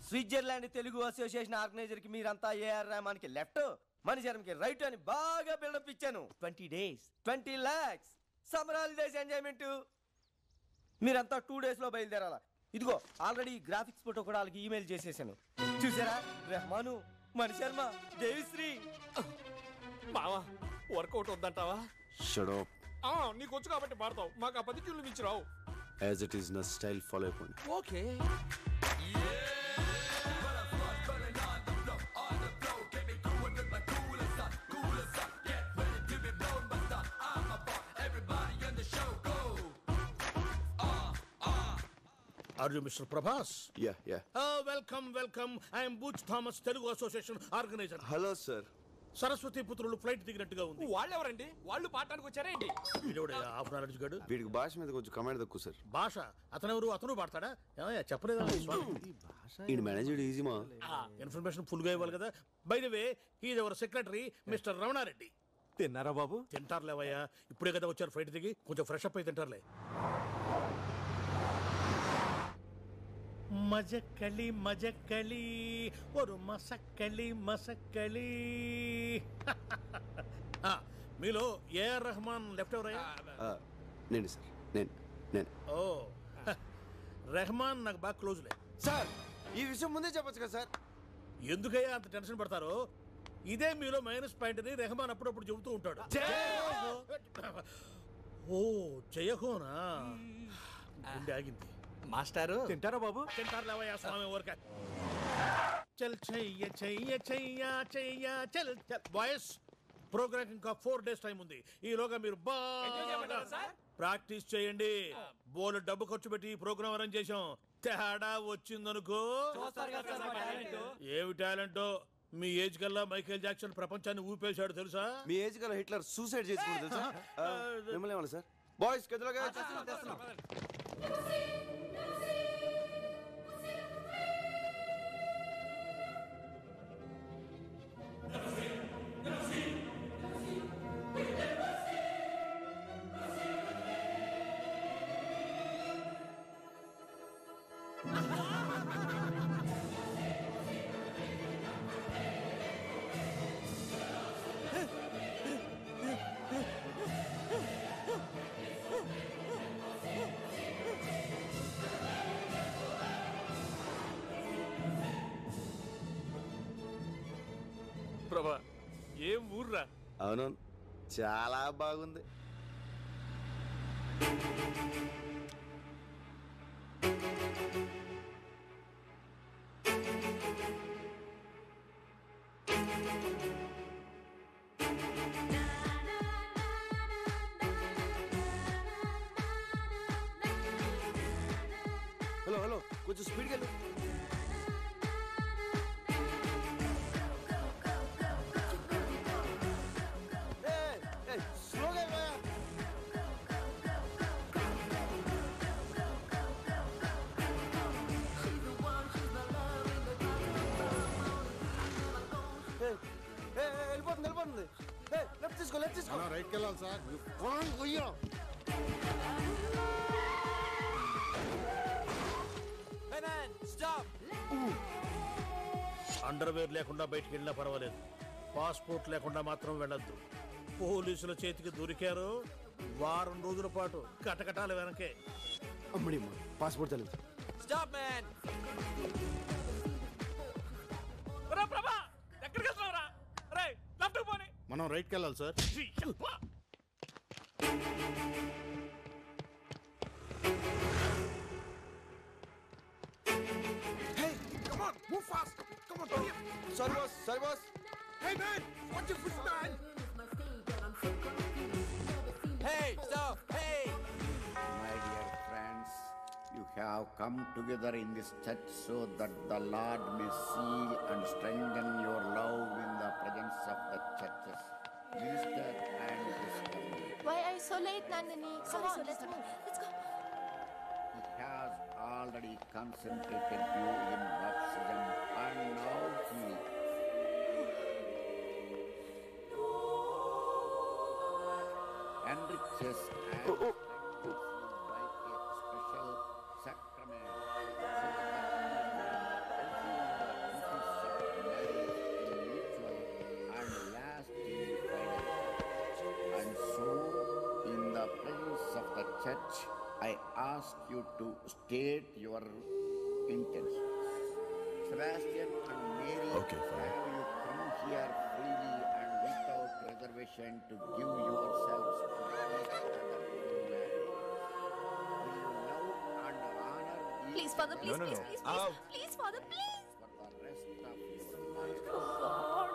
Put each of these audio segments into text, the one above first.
Switzerland Telugu association organizer కి మీరంతా AR Rahman కి లెఫ్ట్, మణిశర్మకి రైట్ అని బాగా బిల్డప్ ఇచ్చాను. 20 days 20 lakhs summer holidays enjoyment. మీరంతా 2 days లో బయలుదేరాలా. ఇదిగో ఆల్రెడీ గ్రాఫిక్స్ ఫోటో కూడా వాళ్ళకి ఈమెయిల్ చేసేసాను. చూసారా, రెహమాను, మణిశర్మ, దేవిశ్రీ. బావా వర్కౌట్ వద్దంటావా? Shut up. నీకు వచ్చు కాబట్టి పాడతావు, మాకు ఆ 10 ట్యూన్లు ఇచ్చి రావు. యాజ్ ఇట్ ఈస్ నా స్టైల్ ఫాలో అయిపోండి. Okay. Are you Mr. Prabhas? Yeah. Welcome. I am Butch Thomas, Telugu Association organizer. Hello sir. Saraswati పుత్రులు ఫ్లైట్ దిగినట్టుగా ఉంది. వాళ్ళెవరండి? వాళ్ళు పాడటానికి వచ్చారేంటి? హాఫ్ నాలెడ్జ్ గడు. వీడికి భాష మీద కొంచెం కమాండ్ తక్కువ సార్. భాష అతనెవరు? అతను పాడతాడా? చెప్పలేదు. ఈ మేనేజర్ ఈజీమా. ఇన్ఫర్మేషన్ ఫుల్ గా ఇవ్వాలి కదా. By the way, he is our secretary mister Ramana Reddy. తిన్నారా బాబు? తింటారులేవయ్యా, ఇప్పుడే కదా వచ్చారు ఫ్లైట్ దిగి, కొంచెం ఫ్రెష్ అప్ అయి తింటారులే. మజక్కలి ఒక మసక్కలి. మీలో ఏఆర్ రెహమాన్ లెఫ్ట్ ఎవరయ్యా? నేను సార్, నేను. ఓ రెహమాన్ నాకు బాగా క్లోజ్లే. సార్ ఈ విషయం ముందే చెప్పొచ్చు కదా సార్. ఎందుకయ్యా అంత టెన్షన్ పడతారు? ఇదే మీలో మైనస్ పాయింట్ అని రెహమాన్ అప్పుడప్పుడు చెబుతూ ఉంటాడు. ఓ జయహోనా, గుండె ఆగింది. మాస్టారు తింటారా బాబు? తింటారులేవయ్యా స్వామి ఊరక. చల్ చెయ్య చల్ బాయ్స్, ప్రోగ్రామ్ ఇంకా 4 days టైం ఉంది. ఈలోగా మీరు బాగా ప్రాక్టీస్ చేయండి. బోలు డబ్బు ఖర్చు పెట్టి ఈ ప్రోగ్రామ్ అరేంజ్ చేసాం. తేడా వచ్చిందనుకో. ఏమి టాలెంటో. మీ ఏజ్ కల్లా మైకేల్ జాక్సన్ ప్రపంచాన్ని ఊపేశాడు తెలుసా? మీ ఏజ్ కల్లా హిట్లర్ సూసైడ్ చేసుకున్నాడు తెలుసా? మిమ్మల్ని ఏమన్నా సార్? బాయ్స్ గదిలోగా ప్రభా, ఏం ఊర్రా? అవును, చాలా బాగుంది. హలో కొంచెం స్పీడ్గా వెళ్ళు. వెళ్ళిపోతుంది. లెఫ్ట్ తీసుకో. రైట్కి వెళ్ళాలి సార్. అండర్వేర్ లేకుండా బయటికి వెళ్ళినా పర్వాలేదు, పాస్పోర్ట్ లేకుండా మాత్రం వెళ్ళొద్దు. పోలీసుల చేతికి దొరికారు, వారం రోజుల పాటు కటకటాల వెనకే. అమ్మడి పాస్పోర్ట్ తెలియదు. Stop man. ప్రభా, ఎక్కడికి వెళ్తున్నావురా? రేయ్, లెఫ్ట్ పోనీ. మనం రైట్కి వెళ్ళాలి sir. Move fast. Come on. Sorry boss. Hey man, watch your foot man. Hey, stop. Hey. My dear friends, you have come together in this church so that the Lord may seal and strengthen your love in the presence of the churches. Minister and discovery. Why are you so late, Nandini? Come on, let's move. Let's go. He has already concentrated you in baptism and now he enriches and strengthens you by a special sacrament so that you can ask you to state your intention. Sebastian and Mary, Okay, fine. have you come here freely and without reservation to give yourselves to each other in marriage? Will you love and honor each Please, Father, other please, No, no, please, no. please, Ow. please, please, Father, please. for the rest of your life? God.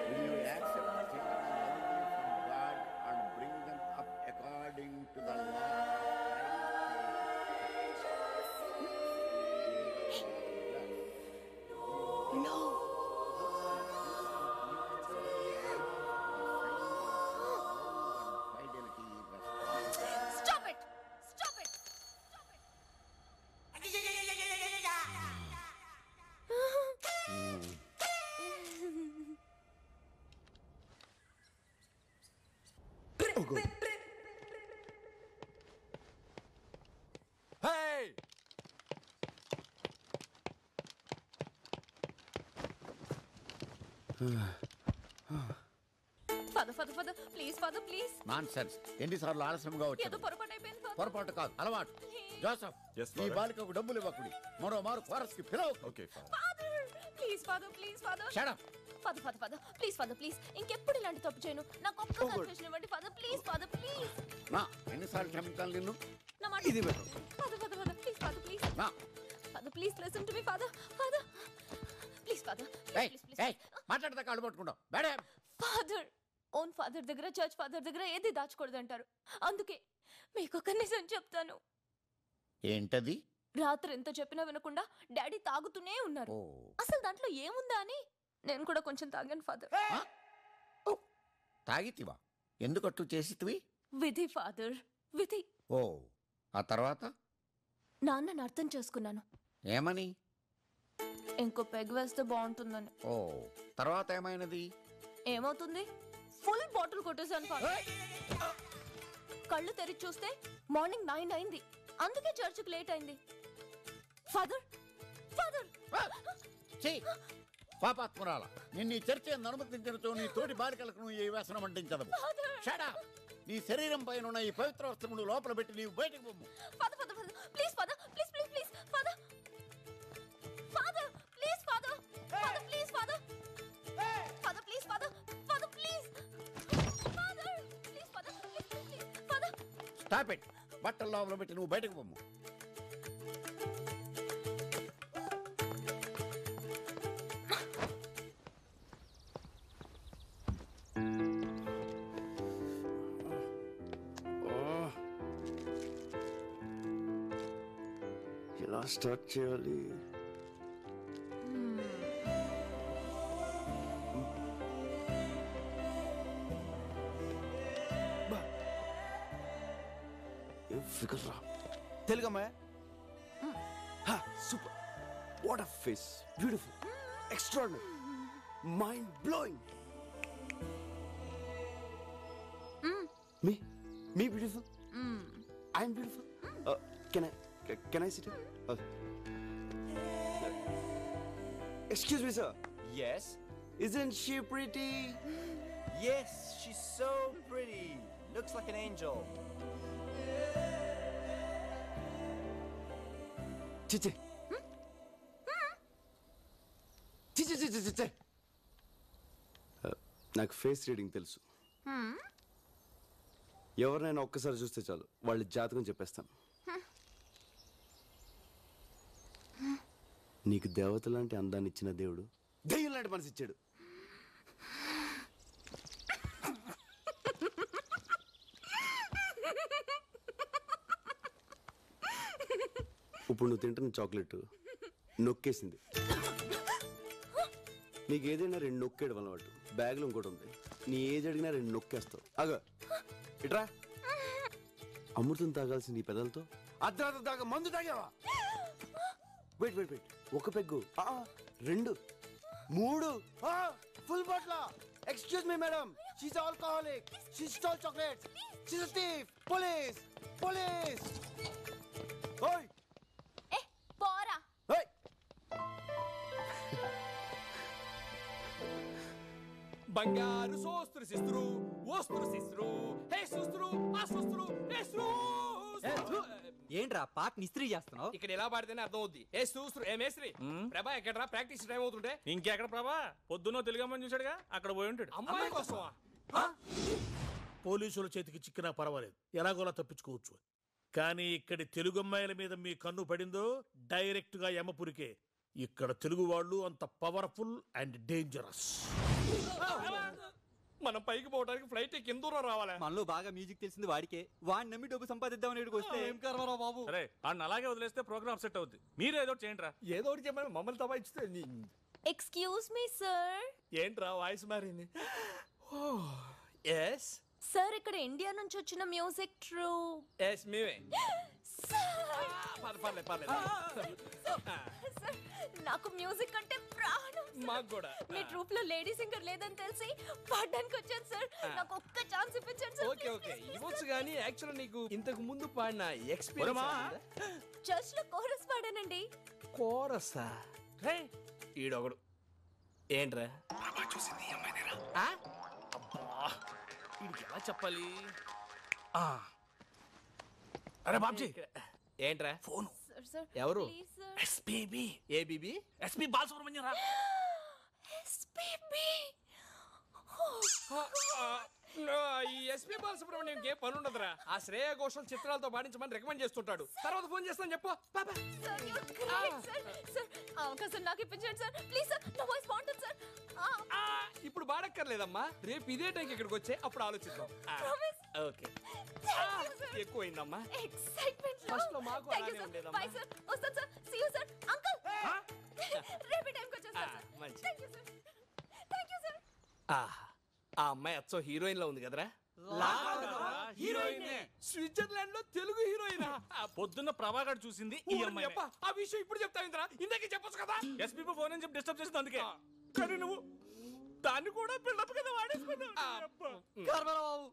Will you accept children only from God and bring them up according to the law of Christ? No. Fidelity, responsibility. Stop it. Stop it. Stop it. Hey! Father, Father, Father, please, Father, please. Nonsense ఎన్నిసార్లు ఆలస్యంగా ఏదో వచ్చాడు పొరపాటు అయిపోయింది Father. పొరపాటు కాదు అలవాటు Joseph Yes, ఈ Father. బాలికకు డబ్బులు ఇవ్వకుడి మరో మారు కోరస్ కి పిలవ Okay, fine. Father, please, Father, please, Father. Shut up Father, Father, Father, please, Father, please. ఇంకెప్పుడు ఇలాంటి తప్పు చేయను. నాకు ఒక్క కన్ఫెషన్ ఇవ్వండి Father, please, Father, please. నా ఎన్నిసార్లు క్షమించాలి నిన్ను నా మాట ఇది better. Father, Father, Father, please, Father, please. నా Father, please listen to me, Father. Father, please, Father, ఏయ్ please, please, ఏయ్ మాట్లాడదా కాళ్ళు పట్టుకుంటావు బేడే Father, ఓన్ ఫాదర్ దగ్గర చర్చ్ ఫాదర్ దగ్గర ఏది దాచకూడదు అంటారు. అందుకే మీకు ఒక నిజం చెప్తాను. ఏంటది రాత్రి ఎంత చెప్పినా వినకుండా డాడీ తాగుతూనే ఉన్నారు. ఓ అసలు దాంట్లో ఏముందా అని నేను కూడా కొంచెం తాగాను ఫాదర్. తాగితివా ఎందుకట్టు చేసితివి విధి ఫాదర్, విధి. ఓ ఆ తర్వాత నాన్నని అర్థం చేసుకున్నాను. ఏమని ఇంకో పెగ్ వేస్తే బాగుంటుందని. ఓ తర్వాత ఏమైనది ఏమవుతుంది? ఫుల్ బాటిల్ కొట్టేశాను ఫాదర్. కళ్ళు తెరిచి చూస్తే మార్నింగ్ 9 అయింది. అందుకే చర్చికి లేట్ అయింది. ఫాదర్, ఫాదర్, ఛీ! పాపాత్మురాల నిన్ను ఈ చర్చ అనుమతించడంతో నీ తోటి బాలికలకు నువ్వు ఈ వ్యసనం అంటించదు షడా నీ శరీరం పైన ఉన్న ఈ పవిత్ర వస్త్రములు లోపల పెట్టి నీవు బయటకు పొమ్ము father, father, father, please father, please, please, please, father, father, please, father, father, please, father, father, please, father, father, please, father, please, father, please, please, father. Stop it బట్టల లోపల పెట్టి నువ్వు బయటకు పొమ్ము ఎలా స్టార్ట్ చేయాలి? ఏం ఫిగర్ రా. తెలుగు అమ్మాయి super. What a face, beautiful, extraordinary, mind blowing. Me beautiful, I'm beautiful. Can I sit here? Excuse me, sir. Yes? Isn't she pretty? Yes, she's so pretty. Looks like an angel. Chiche. Chiche. నాకు face reading తెలుసు. ఎవరినైనా ఒక్కసారి చూస్తే చాలు వాళ్ళ జాతకం చెప్పేస్తాను. నీకు దేవత లాంటి అందాన్ని ఇచ్చిన దేవుడు దెయ్యం లాంటి మనసు ఇచ్చాడు. ఇప్పుడు నువ్వు తింటున్న చాక్లెట్ నొక్కేసింది. నీకు ఏదైనా 2 నొక్కేయడం అలవాటు. బ్యాగ్లో ఇంకోటి ఉంది. నీ ఏజ్ అడిగినా 2 నొక్కేస్తావు. అగో ఇట్రా. అమృతం తాగాల్సింది ఈ పెదలతో అర్ధరాత్రి దాకా మందు తాగావా? వెయిట్ ఒక peg, 2, 3, full bottle. Excuse me madam, she's alcoholic, she stole chocolates, she's a thief. Police. ఓయ్ ఏ పోరా. ఓయ్. బంగారు సోస్త్రు సిస్త్రు ఓస్త్రు సిస్త్రు హే సుస్త్రు ఆ సుస్త్రు హే ఏంట్రా పాటని ఇస్త్రీ చేస్తున్నావు? ఇక్కడ ఎలా పాడితేనే అర్థం అవుద్ది. ఏ సూస్త్రు ఏ మేస్త్రి ప్రభా ఎక్కడరా ప్రాక్టీస్ టైం అవుతుంటే ఇంకెక్కడ ప్రభా పొద్దున్న తెలుగమ్మని చూశాడుగా అక్కడ పోయి ఉంటాడు. అమ్మాయి కోసమా? పోలీసుల చేతికి చిక్కినా పర్వాలేదు, ఎలాగోలా తప్పించుకోవచ్చు. కానీ ఇక్కడి తెలుగు అమ్మాయిల మీద మీ కన్ను పడిందో డైరెక్ట్ గా యమపురికే. ఇక్కడ తెలుగు వాళ్ళు అంత పవర్ఫుల్ అండ్ డేంజరస్. మనం పైకి పోవడానికి ఫ్లైట్ కింద దూరం రావాలా? మనలో బాగా మ్యూజిక్ తెలిసింది వాడికే. వాడిని నమ్మి డబ్బు సంపాదిద్దామని ఇక్కడికి వస్తే ఏం కర్మరా బాబు. అరే అన్న అలాగే వదిలేస్తే ప్రోగ్రామ్ సెట్ అవుద్ది. మీరే ఏదో చేయండి రా. ఏదో ఒకటి చెప్పండి, మమ్మల్ని తబాయిస్తే. Excuse me sir. ఏంట్రా వాయిస్ మారింది? ఎస్ సార్, ఇక్కడ ఇండియా నుంచి వచ్చిన మ్యూజిక్ ట్రూ. ఎస్ మేమే. పర్లేదు. సార్, నాకు మ్యూజిక్ అంటే ప్రాణం. మాకు కూడా. మీ ట్రూప్ లో లేడీ సింగర్ లేదని తెలిసి పాడడానికి వచ్చాను సార్. నాకు ఒక్క ఛాన్స్ ఇప్పించండి సార్. ఓకే ఇవ్వచ్చు కానీ యాక్చువల్ నీకు ఇంతకు ముందు పాడిన ఎక్స్పీరియన్స్. చర్చ్ లో కోరస్ పాడానండి. కోరసా? రే ఈడొకడు ఏంట్రా చూసింది అమ్మాయినేరా? వీడికి ఎలా చెప్పాలి? అరే బాబ్జీ ఏంట్రా ఫోన్? సార్ ఎవరు? Please sir. SPB. ABB? SP Balasubrahmanyam రా. ఎస్పీబీ. ఈ ఎస్పీ బాలసుబ్రహ్మణ్యం ఏ పని ఉండదురా. ఆ శ్రేయ ఘోషల్ చిత్రాలతో పాడించమని రికమెండ్ చేస్తుంటాడు. తర్వాత ఫోన్ చేస్తాను చెప్పు. Sir you great sir. Sir అవకాశం నాకు ఇప్పించండి సార్ ప్లీజ్ సార్. నా వాయిస్ బాగుంటుంది సార్. ఇప్పుడు బాడక్కర్లేదమ్మా, రేపు ఇదే టైంకి ఇక్కడికి వచ్చే అప్పుడు ఆలోచిద్దాం. ఓకే ఎక్కువైందమ్మా. ఎక్సైట్మెంట్ ఫస్ట్ లో మాకు అలానే ఉండేదమ్మా. Bye sir. వస్తాను sir. See you sir. Uncle రేపు టైంకి వచ్చేస్తాను సార్. మంచి. Thank you sir. Thank you sir. ఆ అమ్మాయి అచ్చో హీరోయిన్ లో ఉంది కదరా? హీరోయినే. స్విట్జర్లాండ్ లో తెలుగు హీరోయినా? పొద్దున్న ప్రభాకర్ చూసింది ఈ అమ్మాయి. ఆ విషయం ఇప్పుడు చెప్తావింద్రా, ఇందాకే చెప్పొచ్చు కదా. ఎస్పీ ఫోన్ అని చెప్పి డిస్టర్బ్ చేసింది అందుకే. కానీ నువ్వు దాన్ని కూడా బిల్డప్ కదా వాడేసుకున్నావు. కర్మరా బాబు,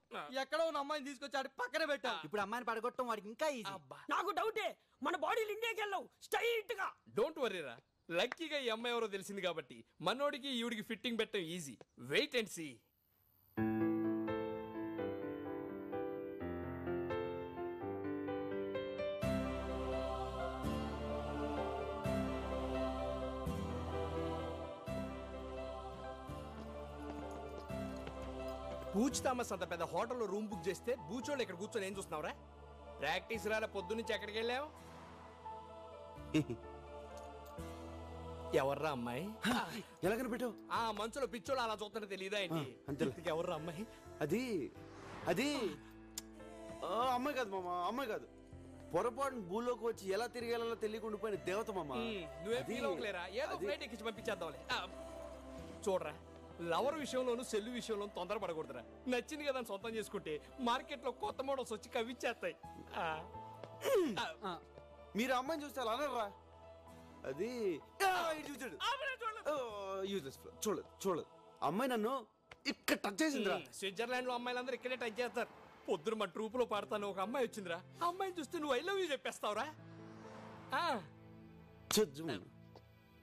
ఎక్కడో ఉన్న అమ్మాయిని తీసుకొచ్చాడు పక్కన పెట్టా. ఇప్పుడు అమ్మాయిని పడగొట్టడం వాడికి ఇంకా ఈజీ. నాకు డౌటే, మన బాడీలు ఇండియాకి వెళ్ళవు స్ట్రైట్ గా. డోంట్ వరీరా, లక్కీగా ఈ అమ్మాయి ఎవరో తెలిసింది కాబట్టి మనోడికి ఈవిడికి ఫిట్టింగ్ పెట్టడం ఈజీ. Wait and see. బూచ్ థామస్ అంత పెద్ద హోటల్లో రూమ్ బుక్ చేస్తే బూచోళ్ళు ఇక్కడ కూర్చొని ఏం చూస్తున్నావురా? ప్రాక్టీస్ రాలే పొద్దు నుంచి ఎక్కడికి వెళ్ళావు? ఎవర్రా అమ్మాయి? ఎలా కనిపెట్టావు? ఆ మంచులో పిచ్చోళ్ళు అలా చూస్తుంటే తెలియదా ఏంటి? అంతే. ఎవర్రా అమ్మాయి? అది అది అమ్మాయి కాదు మామ, అమ్మాయి కాదు. పొరపాటు భూలోకి వచ్చి ఎలా తిరిగేలా తెలియకుండా పోయిన దేవత మామ. నువ్వే ఫీల్ అవ్వలేరా? ఏదో ఫ్లైట్ ఎక్కించి పంపించేద్దాంలే. చూడరా, లవర్ విషయంలోను సెల్లు విషయంలో తొందరపడకూడదురా. నచ్చింది కదా సొంతం చేసుకుంటే మార్కెట్ లో కొత్త మోడల్స్ వచ్చి కవిచ్చేస్తాయి. మీరు అమ్మాయిని చూస్తే అలా అనరా? అది చూసాడు చూడలేదు చూడలేదు. అమ్మాయి నన్ను ఇక్కడ టచ్ చేసిందిరా. స్విట్జర్లాండ్ లో అమ్మాయిలందరూ ఇక్కడే టచ్ చేస్తారు. పొద్దున మా ట్రూప్ లో పాడతాను ఒక అమ్మాయి వచ్చిందిరా. ఆ అమ్మాయిని చూస్తే నువ్వు ఐ లవ్ యూ చెప్పేస్తావురా.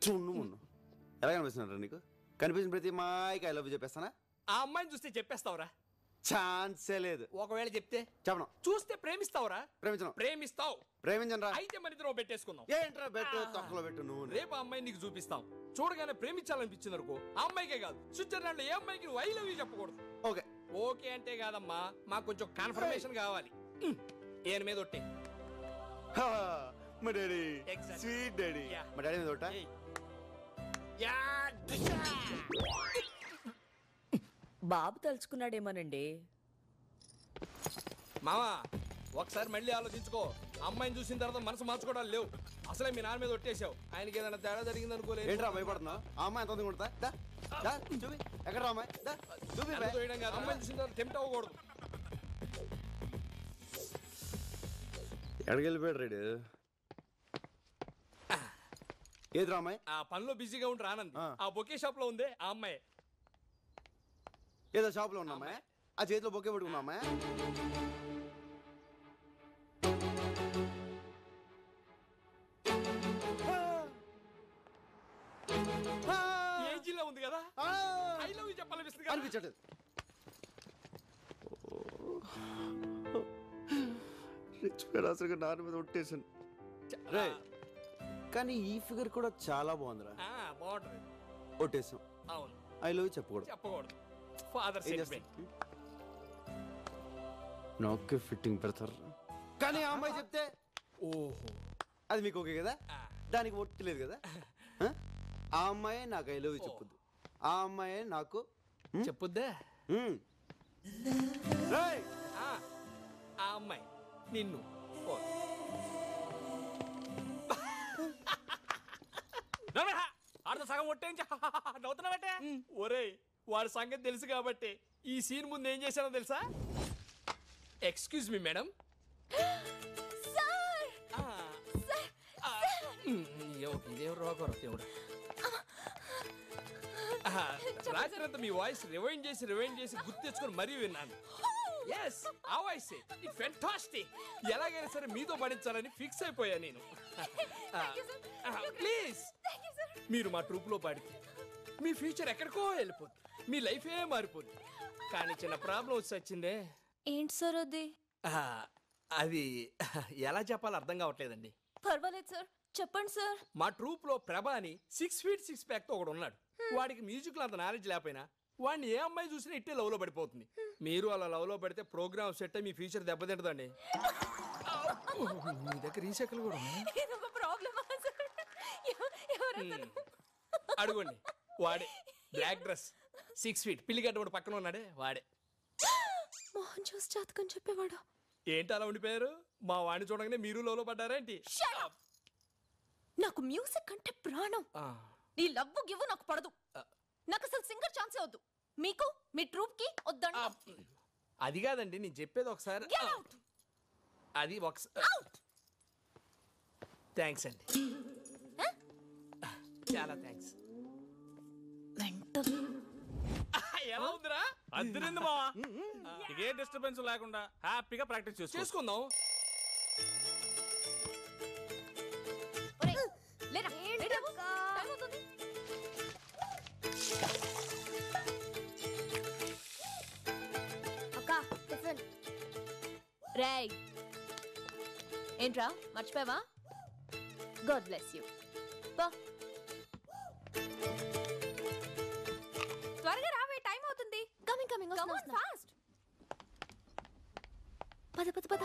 చూడు ఎలా కనిపిస్తున్నారా నీకు? కనిపించిన ప్రతి మాయకి ఐ లవ్ యూ చెప్పేస్తానా? ఆ అమ్మాయిని చూస్తే చెప్పేస్తావురా? ఛాన్సే లేదు. ఒకవేళ చెప్తే చెప్పను. చూస్తే ప్రేమిస్తావురా? ప్రేమించను. ప్రేమిస్తావు. ప్రేమించను రా. అయితే మన ఇద్దరం పెట్టేసుకుందాం. ఏంట్రా బెట్టు తొక్కలో పెట్టు నువ్వు. రేపు ఆ అమ్మాయి నీకు చూపిస్తాం. చూడగానే ప్రేమించాలనిపించింది అనుకో, ఆ అమ్మాయికే కాదు స్విట్జర్లాండ్ లో ఏ అమ్మాయికి నువ్వు ఐ లవ్ యూ చెప్పకూడదు. ఓకే ఓకే అంటే కాదమ్మా, మాకు కొంచెం కన్ఫర్మేషన్ కావాలి. ఏన్ మీద ఒట్టే. మా daddy Exactly. Sweet daddy. Yeah. మా డాడీ మీద ఒకటా? బాబు తలుచుకున్నాడేమోనండి. మామా ఒకసారి మళ్ళీ ఆలోచించుకో. అమ్మాయిని చూసిన తర్వాత మనసు మార్చుకోవడాలు లేవు. అసలే మీ నాన్న మీద ఒట్టేసావు. ఆయనకి ఏదైనా తేడా జరిగింది అనుకోలేదు. ఏంట్రా భయపడుతున్నావు? ఆ అమ్మాయి ఎంత కొడతా? చూపి ఎక్కడ రా అమ్మాయి? చూపి అమ్మాయిని చూసిన తర్వాత టెంప్ట్ అవ్వకూడదు. ఎక్కడికి వెళ్ళిపోయాడు రేడు? ఏది రా అమ్మాయి? ఆ పనిలో బిజీగా ఉంటే ఆనంద్ ఆ బొకే షాప్ లో ఉంది ఆ అమ్మాయి. ఏదో షాప్ లో ఉన్నా అమ్మాయి? ఆ చేతిలో బొకే పెట్టుకున్నా అమ్మాయి? ఏం లా ఉంది కదా ఐ లవ్ యూ చెప్పాలనిపిస్తుంది కదా అనిపించట్లేదు. రిచ్ పేరాసరిగా నాన్న మీద ఒట్టేసాను. రే కానీ ఈ ఫిగర్ కూడా చాలా బాగుందిరా. బాగుంటది. ఒట్టేసాం. అవును ఐ లవ్ యూ చెప్పకూడదు. చెప్పకూడదు. ఫాదర్ ఏం సెంటిమెంట్. చేస్తాం? నాకే ఫిట్టింగ్ పెడతారు కానీ ఆ అమ్మాయి చెప్తే ఓహో అది మీకు ఓకే కదా? దానికి ఒట్టి లేదు కదా? ఆ అమ్మాయి నాకు ఐ లవ్ యూ చెప్పొద్దు, ఆ అమ్మాయి నాకు చెప్పుద్దా? రేయ్! ఆ అమ్మాయి నిన్ను ఆడతో సగం ఒట్టేంచి నవ్వుతున్నావటే. ఒరేయ్ వాడి సంగతి తెలుసు కాబట్టి ఈ సీన్ ముందు ఏం చేశానో తెలుసా? Excuse me madam. ఇదేం రోగం దేవుడు. రాత్రి అంతా మీ వాయిస్ రివైండ్ చేసి గుర్తు తెచ్చుకొని మరీ విన్నాను. ఎస్ ఆ వాయిస్ ఇట్ ఫెంటాస్టిక్. ఎలాగైనా సరే మీతో పడించాలని ఫిక్స్ అయిపోయా నేను. ప్లీజ్ మీరు మా ట్రూప్ లో పాడితే మీ ఫ్యూచర్ ఎక్కడికో వెళ్ళిపోద్ది, మీ లైఫే మారిపోద్ది. కానీ చిన్న ప్రాబ్లం వచ్చి వచ్చిందే. ఏంటి సార్ అది? అది ఎలా చెప్పాలో అర్థం కావట్లేదండి. పర్వాలేదు సార్, చెప్పండి సార్. మా ట్రూప్ లో ప్రభా అని 6 feet 6 pack తో ఒకడు ఉన్నాడు. వాడికి మ్యూజిక్ లో అంత నాలెడ్జ్ లేకపోయినా వాడిని ఏ అమ్మాయి చూసినా ఇట్టే లవ్ లో పడిపోతుంది. మీరు అలా లవ్ లో పడితే ప్రోగ్రామ్ సెట్ అయ్యి మీ ఫ్యూచర్ దెబ్బతింటదండి. మీ దగ్గర ఈ సెకలు కూడా అడుగుండి. వాడే బ్లాక్ డ్రెస్ 6 feet పిల్లిగడ్డ వాడు పక్కన ఉన్నాడే వాడే. మోహన్ చూసి జాతకం చెప్పేవాడు. ఏంటి అలా ఉండిపోయారు? మా వాడిని చూడగానే మీరు లోలో పడ్డారేంటి? నాకు మ్యూజిక్ అంటే ప్రాణం. నీ లవ్వు గివ్వు నాకు పడదు. నాకు అసలు సింగర్ ఛాన్సే వద్దు. మీకు మీ ట్రూప్ కి వద్దండి. అది కాదండి నేను చెప్పేది ఒకసారి. అది ఒకసారి. థ్యాంక్స్ అండి, చాలా థ్యాంక్స్. ఎలా ఉందిరా? అద్దరింది మావా. ఏ డిస్టర్బెన్స్ లేకుండా హ్యాపీగా ప్రాక్టీస్ చేసుకుందాం. రేయ్ ఏంట్రా మర్చిపోయావా? God bless you. త్వరగా రావే, టైం అవుతుంది. Coming coming come on fast. పద పద పద.